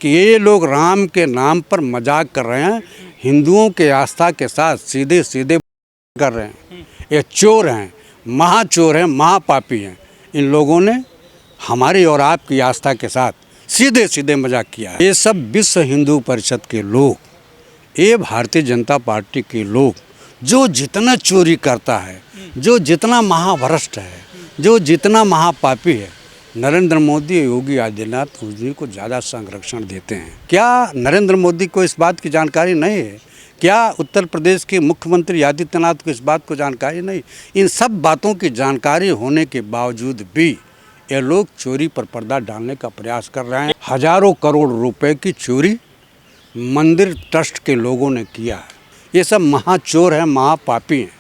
कि ये लोग राम के नाम पर मजाक कर रहे हैं, हिंदुओं के आस्था के साथ सीधे सीधे कर रहे हैं। ये चोर हैं, महाचोर हैं, महापापी हैं। इन लोगों ने हमारी और आपकी आस्था के साथ सीधे सीधे मजाक किया है। ये सब विश्व हिंदू परिषद के लोग, ये भारतीय जनता पार्टी के लोग, जो जितना चोरी करता है, जो जितना महाभ्रष्ट है, जो जितना महापापी है, नरेंद्र मोदी योगी आदित्यनाथ उसी को ज़्यादा संरक्षण देते हैं। क्या नरेंद्र मोदी को इस बात की जानकारी नहीं है? क्या उत्तर प्रदेश के मुख्यमंत्री आदित्यनाथ को इस बात को जानकारी नहीं? इन सब बातों की जानकारी होने के बावजूद भी ये लोग चोरी पर पर्दा डालने का प्रयास कर रहे हैं। हजारों करोड़ रुपए की चोरी मंदिर ट्रस्ट के लोगों ने किया है। ये सब महाचोर हैं, महापापी हैं।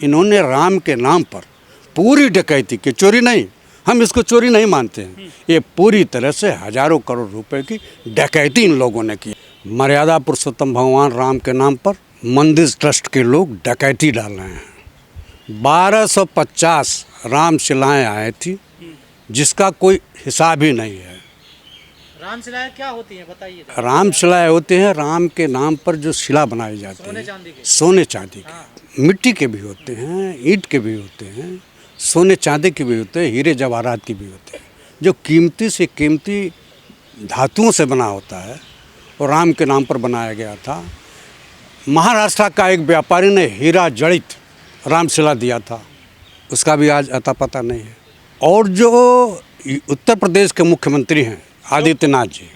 इन्होंने राम के नाम पर पूरी डकैती की, चोरी नहीं, हम इसको चोरी नहीं मानते हैं, ये पूरी तरह से हजारों करोड़ रुपए की डकैती इन लोगों ने की। मर्यादा पुरुषोत्तम भगवान राम के नाम पर मंदिर ट्रस्ट के लोग डकैती डाल रहे हैं। 1250 रामशिलाएँ आई थी, जिसका कोई हिसाब ही नहीं है। रामशिलाएं क्या होती हैं बताइए। रामशिलाएँ होते हैं राम के नाम पर जो शिला बनाई जाती है, सोने चांदी के, मिट्टी के भी होते हैं, ईंट के भी होते हैं, सोने चांदी के भी होते हैं, हीरे जवाहरात के भी होते हैं, जो कीमती से कीमती धातुओं से बना होता है और राम के नाम पर बनाया गया था। महाराष्ट्र का एक व्यापारी ने हीरा जड़ित रामशिला दिया था, उसका भी आज अता पता नहीं है। और जो उत्तर प्रदेश के मुख्यमंत्री हैं आदित्यनाथ जी,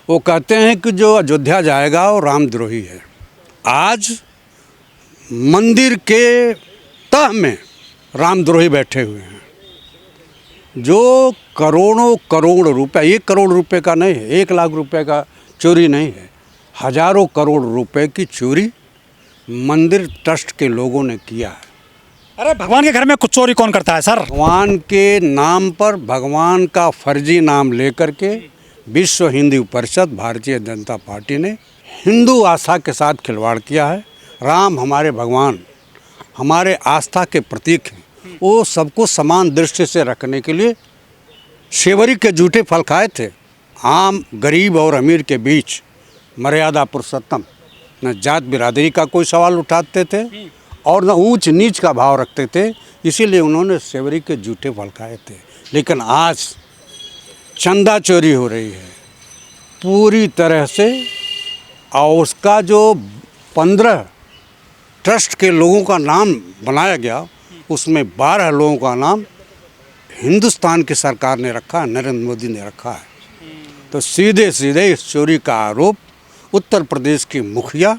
वो कहते हैं कि जो अयोध्या जाएगा वो रामद्रोही है। आज मंदिर के तह में रामद्रोही बैठे हुए हैं, जो करोड़ों करोड़ रुपए, 1 करोड़ रुपए का नहीं है, 1 लाख रुपए का चोरी नहीं है, हजारों करोड़ रुपए की चोरी मंदिर ट्रस्ट के लोगों ने किया है। अरे भगवान के घर में कुछ चोरी कौन करता है सर? भगवान के नाम पर भगवान का फर्जी नाम लेकर के विश्व हिंदू परिषद भारतीय जनता पार्टी ने हिंदू आस्था के साथ खिलवाड़ किया है। राम हमारे भगवान, हमारे आस्था के प्रतीक हैं, वो सबको समान दृष्टि से रखने के लिए सेवरी के जूठे फल खाए थे। आम गरीब और अमीर के बीच मर्यादा पुरुषोत्तम, न जात बिरादरी का कोई सवाल उठाते थे और न ऊंच नीच का भाव रखते थे, इसीलिए उन्होंने सेवरी के जूठे फल खाए थे। लेकिन आज चंदा चोरी हो रही है पूरी तरह से, और उसका जो 15 ट्रस्ट के लोगों का नाम बनाया गया, उसमें 12 लोगों का नाम हिंदुस्तान की सरकार ने रखा है, नरेंद्र मोदी ने रखा है। तो सीधे सीधे इस चोरी का आरोप उत्तर प्रदेश के मुखिया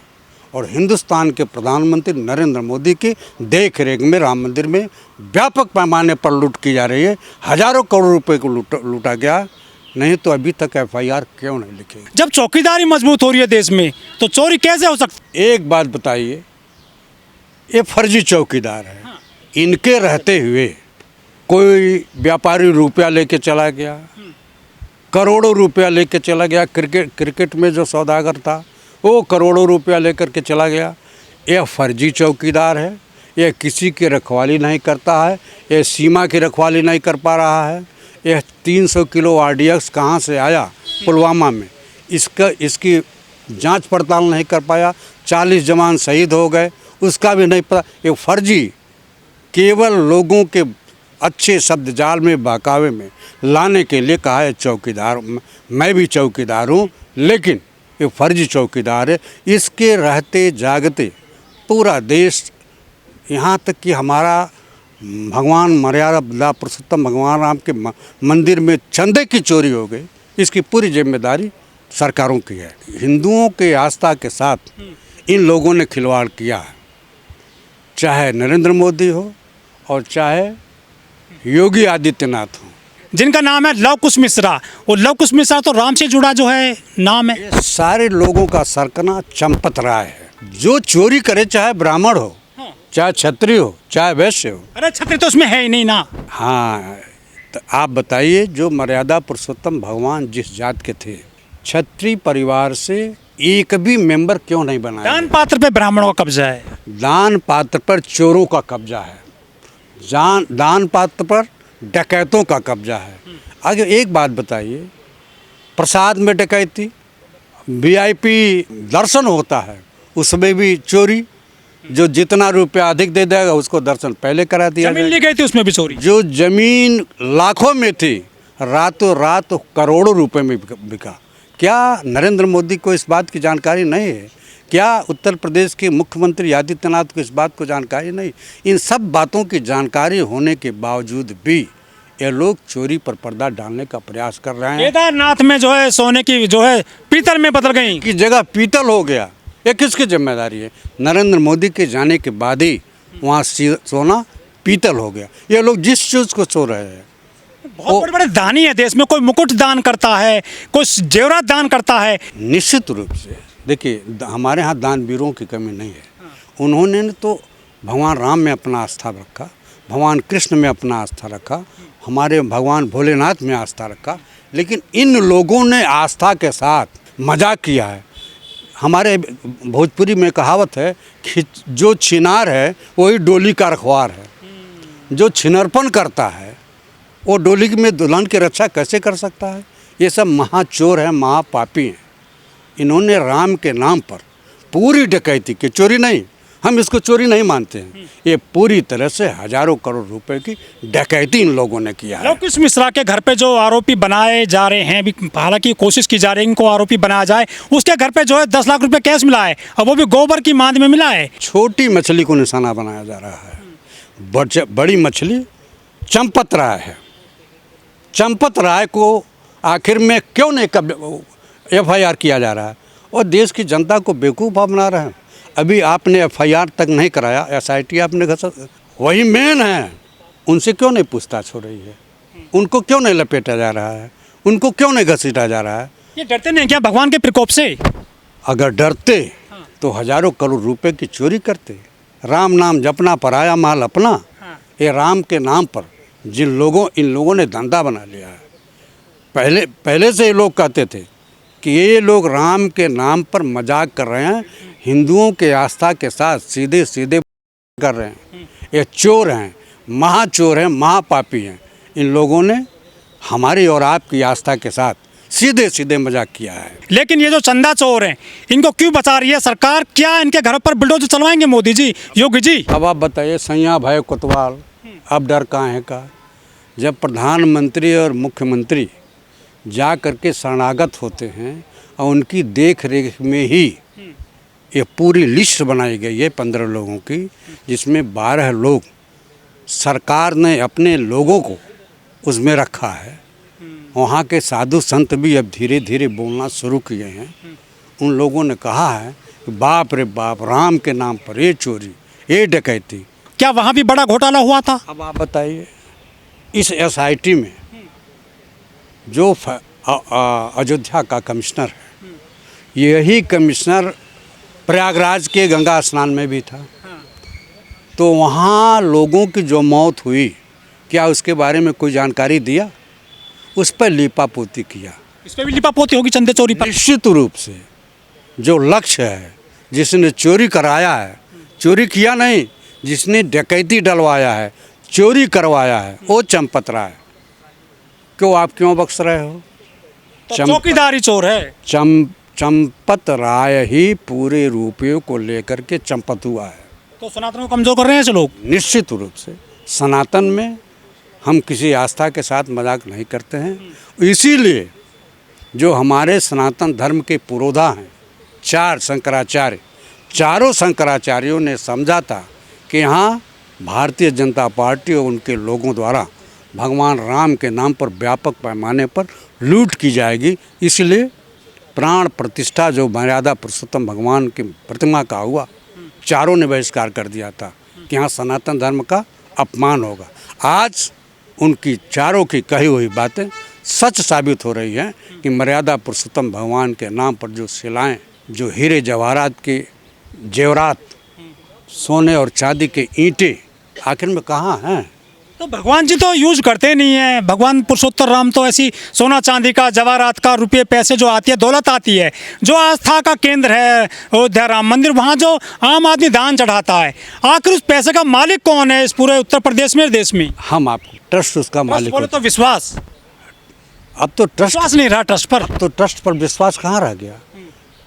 और हिंदुस्तान के प्रधानमंत्री नरेंद्र मोदी की देख रेख में राम मंदिर में व्यापक पैमाने पर लूट की जा रही है। हजारों करोड़ रुपए को लूटा गया, नहीं तो अभी तक FIR क्यों नहीं लिखे? जब चौकीदारी मजबूत हो रही है देश में, तो चोरी कैसे हो सकती? एक बात बताइए, ये फर्जी चौकीदार है। इनके रहते हुए कोई व्यापारी रुपया लेके चला गया, करोड़ों रुपया लेके चला गया। क्रिकेट में जो सौदागर था वो करोड़ों रुपया लेकर के चला गया। यह फर्जी चौकीदार है, यह किसी की रखवाली नहीं करता है, यह सीमा की रखवाली नहीं कर पा रहा है। यह 300 किलो RDX कहाँ से आया पुलवामा में, इसकी जांच पड़ताल नहीं कर पाया। 40 जवान शहीद हो गए, उसका भी नहीं पता। ये फर्जी केवल लोगों के अच्छे शब्द जाल में, बहकावे में लाने के लिए कहा है चौकीदार। मैं भी चौकीदार हूँ, लेकिन ये फर्जी चौकीदार है। इसके रहते जागते पूरा देश, यहाँ तक कि हमारा भगवान मर्यादा पुरुषोत्तम भगवान राम के मंदिर में चंदे की चोरी हो गई, इसकी पूरी जिम्मेदारी सरकारों की है। हिंदुओं के आस्था के साथ इन लोगों ने खिलवाड़ किया है, चाहे नरेंद्र मोदी हो और चाहे योगी आदित्यनाथ हो, जिनका नाम है लव कुश मिश्रा। और लव कुश मिश्रा तो राम से जुड़ा जो है नाम है। ये सारे लोगों का सरकना चंपत राय है। जो चोरी करे, चाहे ब्राह्मण हो, चाहे क्षत्रिय हो, चाहे वैश्य हो। अरे क्षत्रिय तो उसमें है ही नहीं ना। हाँ, तो आप बताइए, जो मर्यादा पुरुषोत्तम भगवान जिस जात के थे, क्षत्रिय परिवार से एक भी मेंबर क्यों नहीं बनाया? दान पात्र पे ब्राह्मणों का कब्जा है, दान पात्र पर चोरों का कब्जा है, दान पात्र पर डकैतों का कब्जा है। आगे एक बात बताइए, प्रसाद में डकैती, वीआईपी दर्शन होता है उसमें भी चोरी, जो जितना रुपया अधिक दे देगा उसको दर्शन पहले करा दिया जमीन ली जाएगा। गई थी उसमें भी चोरी। जो जमीन लाखों में थी रातों रात करोड़ों रुपए में बिका। क्या नरेंद्र मोदी को इस बात की जानकारी नहीं है? क्या उत्तर प्रदेश के मुख्यमंत्री आदित्यनाथ को इस बात को जानकारी नहीं? इन सब बातों की जानकारी होने के बावजूद भी ये लोग चोरी पर पर्दा डालने का प्रयास कर रहे हैं। केदारनाथ में जो है सोने की जो है पीतल में बदल गई। की जगह पीतल हो गया, ये किसकी जिम्मेदारी है? नरेंद्र मोदी के जाने के बाद ही वहाँ सोना पीतल हो गया। ये लोग जिस चीज़ को सो रहे हैं, बहुत बड़े बड़े दानी है देश में, कोई मुकुट दान करता है, कोई जेवरात दान करता है। निश्चित रूप से देखिए हमारे यहाँ दानवीरों की कमी नहीं है। उन्होंने तो भगवान राम में अपना आस्था रखा, भगवान कृष्ण में अपना आस्था रखा, हमारे भगवान भोलेनाथ में आस्था रखा, लेकिन इन लोगों ने आस्था के साथ मजाक किया है। हमारे भोजपुरी में कहावत है कि जो छिनार है वही डोली का रखवार है। जो छिनरपन करता है वो डोली में दुल्हन की रक्षा कैसे कर सकता है? ये सब महाचोर हैं, महापापी हैं। इन्होंने राम के नाम पर पूरी डकैती की, चोरी नहीं, हम इसको चोरी नहीं मानते हैं, ये पूरी तरह से हजारों करोड़ रुपए की डकैती इन लोगों ने किया है। लवकुश मिश्रा के घर पे जो आरोपी बनाए जा रहे हैं, अभी हालांकि कोशिश की जा रही है इनको आरोपी बनाया जाए, उसके घर पे जो है 10 लाख रुपए कैश मिला है और वो भी गोबर की मांद में मिला है। छोटी मछली को निशाना बनाया जा रहा है। बड़ी मछली चंपत राय है। चंपत राय को आखिर में क्यों नहीं FIR किया जा रहा है? और देश की जनता को बेवकूफ़ बना रहे हैं। अभी आपने FIR तक नहीं कराया, SIT आपने वही मेन है, उनसे क्यों नहीं पूछताछ हो रही है? उनको क्यों नहीं लपेटा जा रहा है? उनको क्यों नहीं घसीटा जा रहा है? ये डरते नहीं क्या भगवान के प्रकोप से? अगर डरते तो हजारों करोड़ रुपए की चोरी करते। राम नाम जपना पराया माल अपना। ये राम के नाम पर इन लोगों ने धंधा बना लिया है। पहले से ये लोग कहते थे कि ये लोग राम के नाम पर मजाक कर रहे हैं, हिंदुओं के आस्था के साथ सीधे सीधे कर रहे हैं। ये चोर हैं, महाचोर हैं, महापापी हैं। इन लोगों ने हमारी और आपकी आस्था के साथ सीधे सीधे मजाक किया है। लेकिन ये जो चंदा चोर हैं इनको क्यों बचा रही है सरकार? क्या इनके घरों पर बुलडोजर चलवाएंगे मोदी जी, योगी जी? अब आप बताइए, सैया भय कोतवाल, अब डर कहाँ है का? जब प्रधानमंत्री और मुख्यमंत्री जा करके शरणागत होते हैं और उनकी देख रेख में ही ये पूरी लिस्ट बनाई गई है 15 लोगों की, जिसमें 12 लोग सरकार ने अपने लोगों को उसमें रखा है। वहाँ के साधु संत भी अब धीरे धीरे बोलना शुरू किए हैं। उन लोगों ने कहा है कि बाप रे बाप, राम के नाम पर ये चोरी, ये डकैती। क्या वहाँ भी बड़ा घोटाला हुआ था? अब आप बताइए, इस SIT में जो अयोध्या का कमिश्नर है, यही कमिश्नर प्रयागराज के गंगा स्नान में भी था। तो वहाँ लोगों की जो मौत हुई, क्या उसके बारे में कोई जानकारी दिया? उस पर लीपापोती किया। इस पर भी लीपापोती होगी चंदे चोरी पर? निश्चित रूप से। जो लक्ष्य है, जिसने चोरी कराया है, चोरी किया नहीं, जिसने डकैती डलवाया है, चोरी करवाया है, वो चंपत राय। आप क्यों बख्श रहे हो? तो चौकीदारी चोर है। चंपत राय ही पूरे रुपयों को लेकर के चंपत हुआ है। तो सनातन को कमजोर कर रहे हैं ऐसे लोग? निश्चित रूप से। सनातन में हम किसी आस्था के साथ मजाक नहीं करते हैं। इसीलिए जो हमारे सनातन धर्म के पुरोधा हैं, 4 शंकराचार्य, चारों शंकराचार्यों ने समझा था कि यहाँ भारतीय जनता पार्टी और उनके लोगों द्वारा भगवान राम के नाम पर व्यापक पैमाने पर लूट की जाएगी। इसलिए प्राण प्रतिष्ठा जो मर्यादा पुरुषोत्तम भगवान की प्रतिमा का हुआ, चारों ने बहिष्कार कर दिया था कि यहाँ सनातन धर्म का अपमान होगा। आज उनकी चारों की कही हुई बातें सच साबित हो रही हैं कि मर्यादा पुरुषोत्तम भगवान के नाम पर जो शिलाएँ, जो हीरे जवाहरात के जेवरात, सोने और चांदी के ईंटें आखिर में कहाँ हैं? तो भगवान जी तो यूज करते नहीं है। भगवान पुरुषोत्तम राम तो ऐसी सोना चांदी का, जवाहरात का, रुपये पैसे जो आती है, दौलत आती है, जो आस्था का केंद्र है अयोध्या राम मंदिर, वहाँ जो आम आदमी दान चढ़ाता है, आखिर उस पैसे का मालिक कौन है इस पूरे उत्तर प्रदेश में, देश में? हम आपको ट्रस्ट उसका मालिक बोले तो विश्वास। अब तो ट्रस्ट विश्वास नहीं रहा ट्रस्ट पर। तो ट्रस्ट पर विश्वास कहाँ रह गया?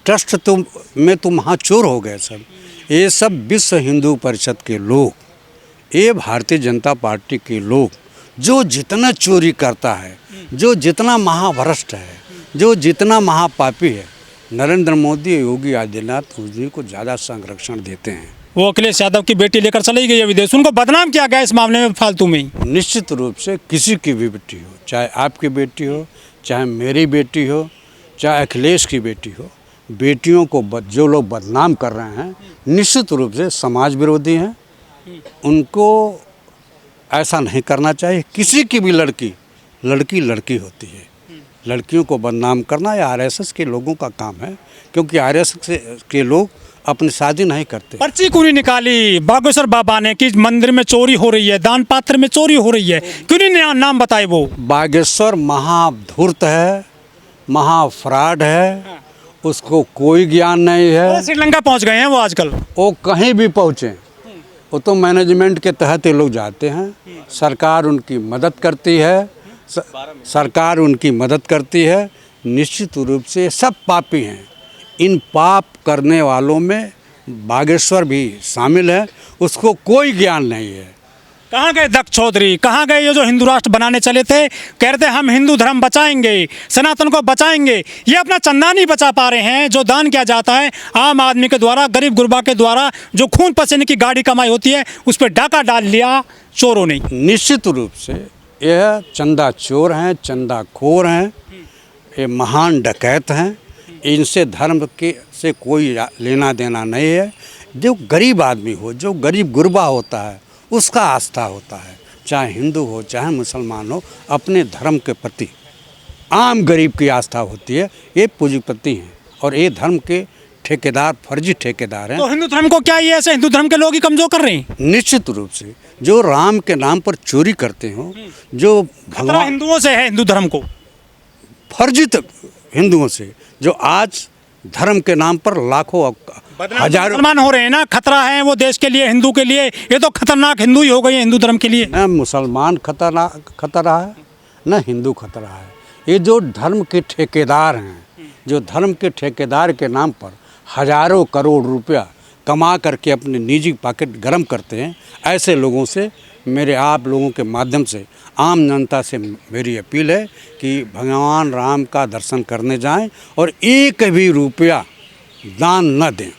ट्रस्ट में तो महाचोर हो गए सब। ये सब विश्व हिंदू परिषद के लोग, ये भारतीय जनता पार्टी के लोग, जो जितना चोरी करता है, जो जितना महाभ्रष्ट है, जो जितना महापापी है, नरेंद्र मोदी योगी आदित्यनाथ उसी को ज़्यादा संरक्षण देते हैं। वो अखिलेश यादव की बेटी लेकर चली गई है विदेश, उनको बदनाम किया गया इस मामले में फालतू में ही। निश्चित रूप से किसी की भी बेटी हो, चाहे आपकी बेटी हो, चाहे मेरी बेटी हो, चाहे अखिलेश की बेटी हो, बेटियों को जो लोग बदनाम कर रहे हैं निश्चित रूप से समाज विरोधी हैं। उनको ऐसा नहीं करना चाहिए। किसी की भी लड़की लड़की होती है, लड़कियों को बदनाम करना या आरएसएस के लोगों का काम है, क्योंकि आरएसएस के लोग अपनी शादी नहीं करते। पर्ची क्यों नहीं निकाली बागेश्वर बाबा ने कि मंदिर में चोरी हो रही है, दान पात्र में चोरी हो रही है, क्यों नहीं नाम बताए? वो बागेश्वर महाधूर्त है, महाफ्रॉड है, उसको कोई ज्ञान नहीं है। श्रीलंका पहुंच गए हैं वो आजकल। वो कहीं भी पहुँचे, वो तो मैनेजमेंट के तहत ये लोग जाते हैं। सरकार उनकी मदद करती है, सरकार उनकी मदद करती है। निश्चित रूप से सब पापी हैं। इन पाप करने वालों में बागेश्वर भी शामिल है, उसको कोई ज्ञान नहीं है। कहाँ गए दक्ष चौधरी, कहाँ गए ये जो हिंदू राष्ट्र बनाने चले थे? कह रहे थे हम हिंदू धर्म बचाएंगे, सनातन को बचाएंगे। ये अपना चंदा नहीं बचा पा रहे हैं जो दान किया जाता है आम आदमी के द्वारा, गरीब गुरबा के द्वारा, जो खून पसीने की गाड़ी कमाई होती है, उस पर डाका डाल लिया चोरों ने। निश्चित रूप से यह चंदा चोर हैं, चंदा खोर हैं, ये महान डकैत हैं। इनसे धर्म के से कोई लेना देना नहीं है। जो गरीब आदमी हो, जो गरीब गुरबा होता है, उसका आस्था होता है, चाहे हिंदू हो चाहे मुसलमान हो, अपने धर्म के प्रति आम गरीब की आस्था होती है। ये पूंजीपति हैं और ये धर्म के ठेकेदार, फर्जी ठेकेदार हैं। तो हिंदू धर्म को क्या ये ऐसे हिंदू धर्म के लोग ही कमजोर कर रहे हैं? निश्चित रूप से जो राम के नाम पर चोरी करते हो, जो खतरा हिंदुओं से है, हिंदू धर्म को फर्जी हिंदुओं से, जो आज धर्म के नाम पर लाखों हजारों मुसलमान हो रहे हैं ना, खतरा है वो देश के लिए, हिंदू के लिए। ये तो खतरनाक हिंदू ही हो गए हिंदू धर्म के लिए। न मुसलमान खतरा है, न हिंदू खतरा है। ये जो धर्म के ठेकेदार हैं, जो धर्म के ठेकेदार के नाम पर हजारों करोड़ रुपया कमा करके अपने निजी पॉकेट गर्म करते हैं, ऐसे लोगों से मेरे आप लोगों के माध्यम से आम जनता से मेरी अपील है कि भगवान राम का दर्शन करने जाएं और एक भी रुपया दान न दें।